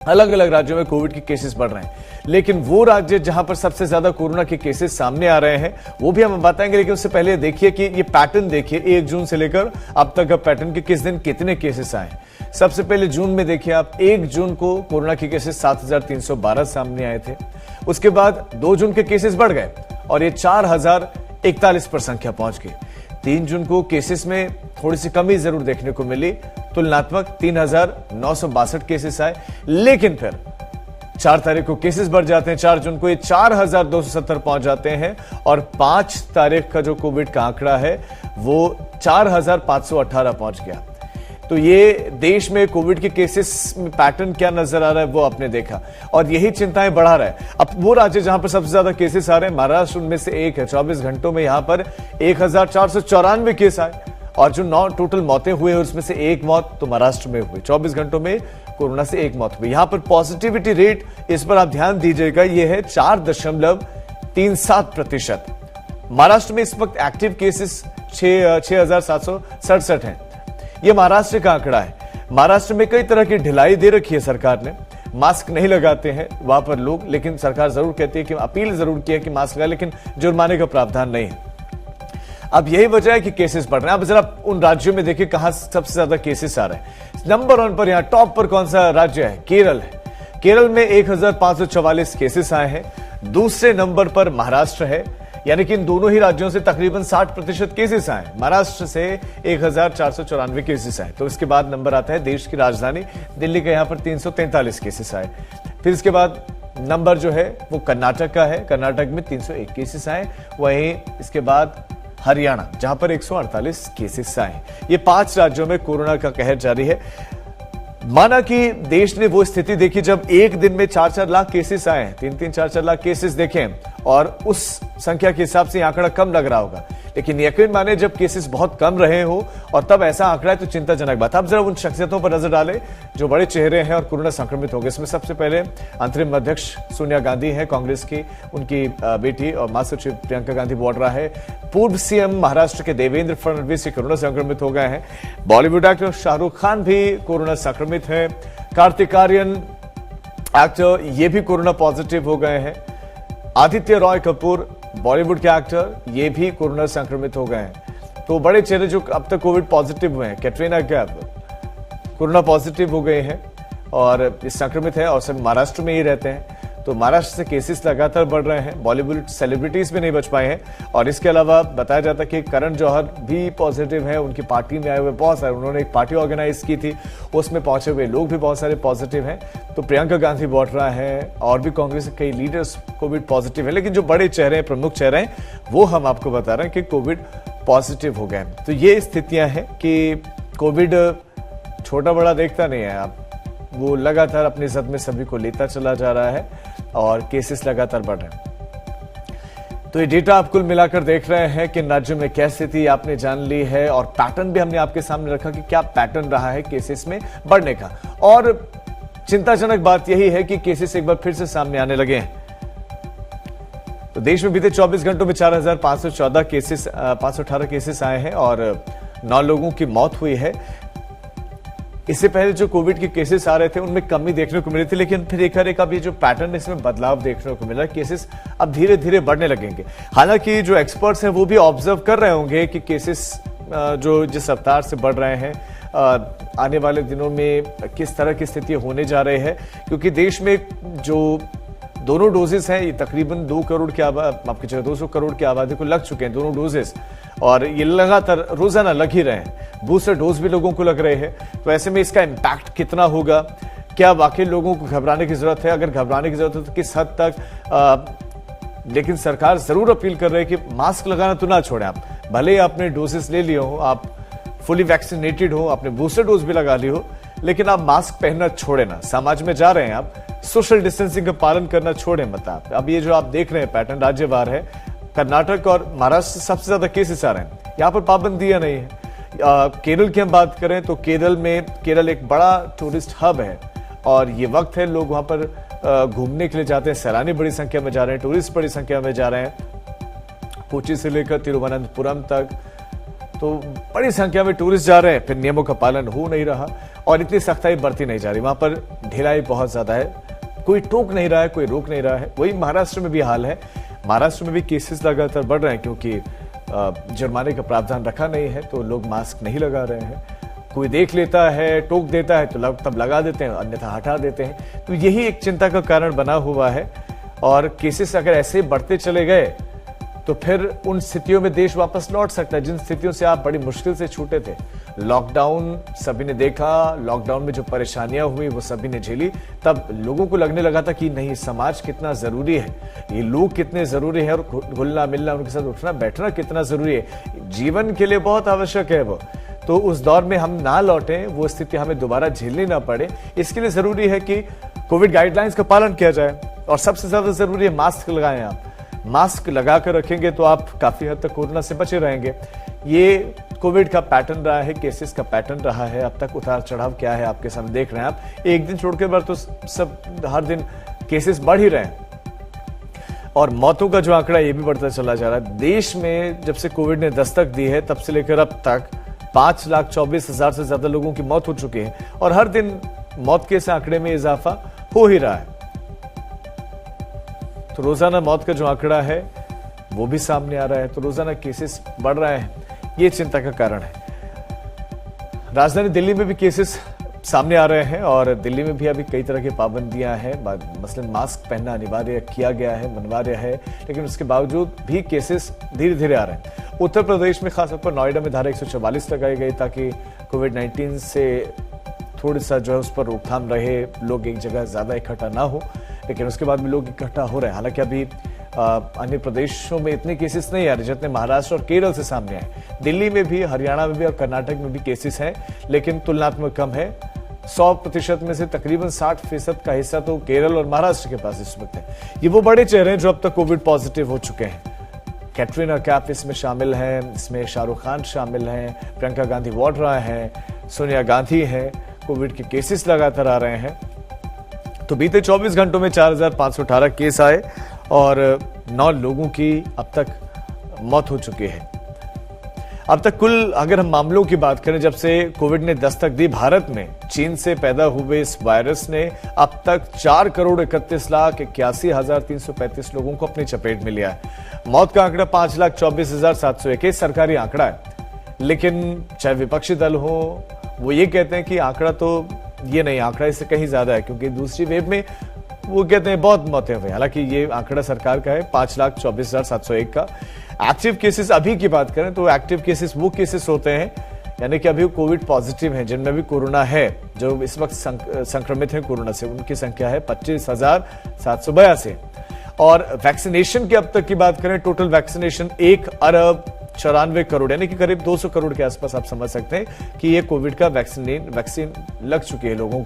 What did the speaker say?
अलग अलग राज्यों में कोविड के केसेस बढ़ रहे हैं, लेकिन वो राज्य जहां पर सबसे ज्यादा कोरोना के केसेस सामने आ रहे हैं वो भी हम बताएंगे। लेकिन उससे पहले देखिए कि ये पैटर्न देखिए 1 जून से लेकर अब तक का पैटर्न के किस दिन कितने केसेस आए। सबसे पहले जून में देखिए आप, 1 जून को कोरोना के केसेस 7,312 सामने आए थे। उसके बाद 2 जून के केसेस बढ़ गए और ये 4,041 पर संख्या पहुंच गई। 3 जून को केसेस में थोड़ी सी कमी जरूर देखने को मिली, तुलनात्मक 3,962 केसेस आए, लेकिन फिर 4 तारीख को केसेस बढ़ जाते हैं। 4 जून को ये 4,270 पहुंच जाते हैं और 5 तारीख का जो कोविड का आंकड़ा है वो 4,518 पहुंच गया। तो ये देश में कोविड के केसेस में पैटर्न क्या नजर आ रहा है वो आपने देखा और यही चिंताएं बढ़ा रहा है। अब वो राज्य जहां पर सबसे ज्यादा केसेस आ रहे हैं, महाराष्ट्र उनमें से एक है। 24 घंटों में यहां पर 1,494 केस आए और जो 9 टोटल मौतें हुई उसमें से 1 मौत तो महाराष्ट्र में हुई। 24 घंटों में कोरोना से 1 मौत हुई। यहां पर पॉजिटिविटी रेट, इस पर आप ध्यान दीजिएगा, यह है 4.37%। महाराष्ट्र में इस वक्त एक्टिव केसेस 6,767 हैं। यह महाराष्ट्र का आंकड़ा है। महाराष्ट्र में कई तरह की ढिलाई दे रखी है सरकार ने, मास्क नहीं लगाते हैं वहां पर लोग, लेकिन सरकार जरूर कहती है कि अपील जरूर की है कि मास्क लगाए, लेकिन जुर्माने का प्रावधान नहीं है। अब यही वजह है कि केसेस बढ़ रहे हैं। अब जरा उन राज्यों में देखिए कहां सबसे ज्यादा केसेस आ रहे हैं। नंबर 1 पर यहां टॉप पर कौन सा राज्य है? केरल है। केरल में 1,544 केसेस आए हैं। दूसरे नंबर पर महाराष्ट्र है, यानी कि इन दोनों ही राज्यों से तकरीबन 60% केसेस आए। महाराष्ट्र से 1,494 केसेस आए। तो इसके बाद नंबर आता है देश की राजधानी दिल्ली का, यहां पर 343 केसेस आए। फिर इसके बाद नंबर जो है वो कर्नाटक का है, कर्नाटक में 301 केसेस आए। वहीं इसके बाद हरियाणा, जहां पर 148 केसेस आए। ये 5 राज्यों में कोरोना का कहर जारी है। माना कि देश ने वो स्थिति देखी जब एक दिन में 4-4 लाख केसेस आए, 3-3, 4-4 लाख केसेस देखें और उस संख्या के हिसाब से आंकड़ा कम लग रहा होगा, लेकिन यकीन माने जब केसेस बहुत कम रहे हो और तब ऐसा आंकड़ा है तो चिंताजनक बात। अब जरा उन शख्सियतों पर नजर डालें जो बड़े चेहरे हैं और कोरोना संक्रमित हो गए। इसमें सबसे पहले अंतरिम अध्यक्ष सोनिया गांधी है कांग्रेस की, उनकी बेटी और महासचिव प्रियंका गांधी वाड्रा है। पूर्व सीएम महाराष्ट्र के देवेंद्र फडणवीस कोरोना संक्रमित हो गए हैं। बॉलीवुड एक्टर शाहरुख खान भी कोरोना संक्रमित है। कार्तिक आर्यन एक्टर ये भी कोरोना पॉजिटिव हो गए हैं। आदित्य रॉय कपूर बॉलीवुड के एक्टर ये भी कोरोना संक्रमित हो गए हैं। तो बड़े चेहरे जो अब तक कोविड पॉजिटिव हुए हैं, कैटरीना कैफ कोरोना पॉजिटिव हो गए हैं और इस संक्रमित है और सब महाराष्ट्र में ही रहते हैं। तो महाराष्ट्र से केसेस लगातार बढ़ रहे हैं। बॉलीवुड सेलिब्रिटीज भी नहीं बच पाए हैं और इसके अलावा बताया जाता है कि करण जौहर भी पॉजिटिव है। उनकी पार्टी में आए हुए बहुत सारे, उन्होंने एक पार्टी ऑर्गेनाइज की थी, उसमें पहुंचे हुए लोग भी बहुत सारे पॉजिटिव हैं। तो प्रियंका गांधी वाड्रा है और भी कांग्रेस के कई लीडर्स कोविड पॉजिटिव है, लेकिन जो बड़े चेहरे हैं, प्रमुख चेहरे हैं, वो हम आपको बता रहे हैं कि कोविड पॉजिटिव हो गए। तो ये स्थितियां हैं कि कोविड छोटा बड़ा देखता नहीं है, आप वो लगातार अपनी जद में सभी को लेता चला जा रहा है और केसेस लगातार बढ़ रहे हैं। तो ये डेटा आप कुल मिलाकर देख रहे हैं कि राज्य में क्या स्थिति आपने जान ली है और पैटर्न भी हमने आपके सामने रखा कि क्या पैटर्न रहा है केसेस में बढ़ने का। और चिंताजनक बात यही है कि केसेस एक बार फिर से सामने आने लगे हैं। तो देश में बीते 24 घंटों में 4,514 केसेस 518 केसेस आए हैं और 9 लोगों की मौत हुई है। इससे पहले जो कोविड के केसेस आ रहे थे उनमें कमी देखने को मिली थी, लेकिन फिर एक अब ये जो पैटर्न इसमें बदलाव देखने को मिला, केसेस अब धीरे धीरे बढ़ने लगेंगे। हालांकि जो एक्सपर्ट्स हैं वो भी ऑब्जर्व कर रहे होंगे कि केसेस जो जिस रफ्तार से बढ़ रहे हैं आने वाले दिनों में किस तरह की स्थिति होने जा रही है, क्योंकि देश में जो दोनों डोजेस हैं ये तकरीबन 2 करोड़ की आपकी जगह 200 करोड़ की आबादी को लग चुके हैं दोनों डोजेस, और ये लगातार रोजाना लग ही रहे हैं। बूस्टर डोज भी लोगों को लग रहे हैं। तो ऐसे में इसका इम्पैक्ट कितना होगा, क्या वाकई लोगों को घबराने की जरूरत है? अगर घबराने की जरूरत है तो किस हद तक? लेकिन सरकार जरूर अपील कर रही है कि मास्क लगाना तो ना छोड़ें आप, भले ही आपने डोजेस ले लिए हो, आप फुली वैक्सीनेटेड हो, आपने बूस्टर डोज भी लगा ली हो, लेकिन आप मास्क पहनना छोड़े ना। समाज में जा रहे हैं आप, सोशल डिस्टेंसिंग का पालन करना छोड़े मत आप। अब ये जो आप देख रहे हैं पैटर्न राज्यवार है, कर्नाटक और महाराष्ट्र सबसे ज्यादा केसेस आ रहे हैं, यहाँ पर पाबंदियां नहीं है। केरल की हम बात करें तो केरल एक बड़ा टूरिस्ट हब है और ये वक्त है लोग वहां पर घूमने के लिए जाते हैं। सैलानी बड़ी संख्या में जा रहे हैं, टूरिस्ट बड़ी संख्या में जा रहे हैं, कोची से लेकर तिरुवनंतपुरम तक, तो बड़ी संख्या में टूरिस्ट जा रहे हैं। फिर नियमों का पालन हो नहीं रहा और इतनी सख्ताई बरती नहीं जा रही, वहां पर ढिलाई बहुत ज्यादा है, कोई टोक नहीं रहा है, कोई रोक नहीं रहा है। वही महाराष्ट्र में भी हाल है, महाराष्ट्र में भी केसेस लगातार बढ़ रहे हैं क्योंकि जुर्माने का प्रावधान रखा नहीं है तो लोग मास्क नहीं लगा रहे हैं। कोई देख लेता है, टोक देता है तो तब लगा देते हैं, अन्यथा हटा देते हैं। तो यही एक चिंता का कारण बना हुआ है और केसेस अगर ऐसे बढ़ते चले गए तो फिर उन स्थितियों में देश वापस लौट सकता है जिन स्थितियों से आप बड़ी मुश्किल से छूटे थे। लॉकडाउन सभी ने देखा, लॉकडाउन में जो परेशानियां हुई वो सभी ने झेली, तब लोगों को लगने लगा था कि नहीं, समाज कितना जरूरी है, ये लोग कितने जरूरी है और घुलना मिलना, उनके साथ उठना बैठना कितना जरूरी है, जीवन के लिए बहुत आवश्यक है वो। तो उस दौर में हम ना लौटें, वो स्थिति हमें दोबारा झेलनी ना पड़े, इसके लिए जरूरी है कि कोविड गाइडलाइंस का पालन किया जाए और सबसे ज्यादा जरूरी है मास्क लगाएं। आप मास्क लगाकर रखेंगे तो आप काफी हद तक कोरोना से बचे रहेंगे। ये कोविड का पैटर्न रहा है, केसेस का पैटर्न रहा है, अब तक उतार चढ़ाव क्या है आपके सामने देख रहे हैं आप। एक दिन छोड़कर बार तो सब हर दिन केसेस बढ़ ही रहे हैं और मौतों का जो आंकड़ा ये भी बढ़ता चला जा रहा है। देश में जब से कोविड ने दस्तक दी है तब से लेकर अब तक 5,24,000 से ज्यादा लोगों की मौत हो चुकी है और हर दिन मौत के इस आंकड़े में इजाफा हो ही रहा है। तो रोजाना मौत का जो आंकड़ा है वो भी सामने आ रहा है, तो रोजाना केसेस बढ़ रहे हैं, ये चिंता का कारण है। राजधानी दिल्ली में भी केसेस सामने आ रहे हैं और दिल्ली में भी अभी कई तरह की पाबंदियां हैं, मसलन मास्क पहनना अनिवार्य किया गया है, अनिवार्य है, लेकिन उसके बावजूद भी केसेस धीरे धीरे आ रहे हैं। उत्तर प्रदेश में खासतौर पर नोएडा में धारा 144 लगाई गई ताकि कोविड-19 से थोड़ी सा जो है उस पर रोकथाम रहे, लोग एक जगह ज्यादा इकट्ठा ना हो, लेकिन उसके बाद भी लोग इकट्ठा हो रहे हैं। हालांकि अभी अन्य प्रदेशों में इतने केसेस नहीं आ रहे जितने महाराष्ट्र और केरल से सामने आए। दिल्ली में भी, हरियाणा में भी और कर्नाटक में भी केसेस हैं, लेकिन तुलनात्मक कम है। 100% में से तकरीबन 60% का हिस्सा तो केरल और महाराष्ट्र के पास इस वक्त है। ये वो बड़े चेहरे हैं जो अब तक कोविड पॉजिटिव हो चुके हैं। कैटरीना कैफ इसमें शामिल हैं, इसमें शाहरुख खान शामिल हैं, प्रियंका गांधी वाड्रा हैं, सोनिया गांधी हैं। कोविड के केसेस लगातार आ रहे हैं। तो बीते 24 घंटों में 4,518 केस आए और 9 लोगों की अब तक मौत हो चुकी है। अब तक कुल अगर हम मामलों की बात करें, जब से कोविड ने दस्तक दी भारत में, चीन से पैदा हुए इस वायरस ने अब तक 4,31,81,335 लोगों को अपनी चपेट में लिया है। मौत का आंकड़ा 5,24,701 सरकारी आंकड़ा है, लेकिन चाहे विपक्षी दल हो, वो ये कहते हैं कि आंकड़ा तो ये नहीं, आंकड़ा इससे कहीं ज्यादा है क्योंकि दूसरी वेव में वो कहते हैं बहुत मौतें हुई। हालांकि ये आंकड़ा सरकार का है 5,24,701 का। एक्टिव केसेस अभी की बात करें तो एक्टिव केसेस वो केसेस होते हैं यानी कि अभी कोविड पॉजिटिव हैं जिनमें भी कोरोना है, जो इस वक्त संक्रमित हैं कोरोना से, उनकी संख्या है 25,782। और वैक्सीनेशन की अब तक की बात करें, टोटल वैक्सीनेशन 1,94 करोड़ यानी कि करीब 200 करोड़ के आसपास आप समझ सकते हैं कि ये कोविड का वैक्सीन लग चुकी है लोगों को।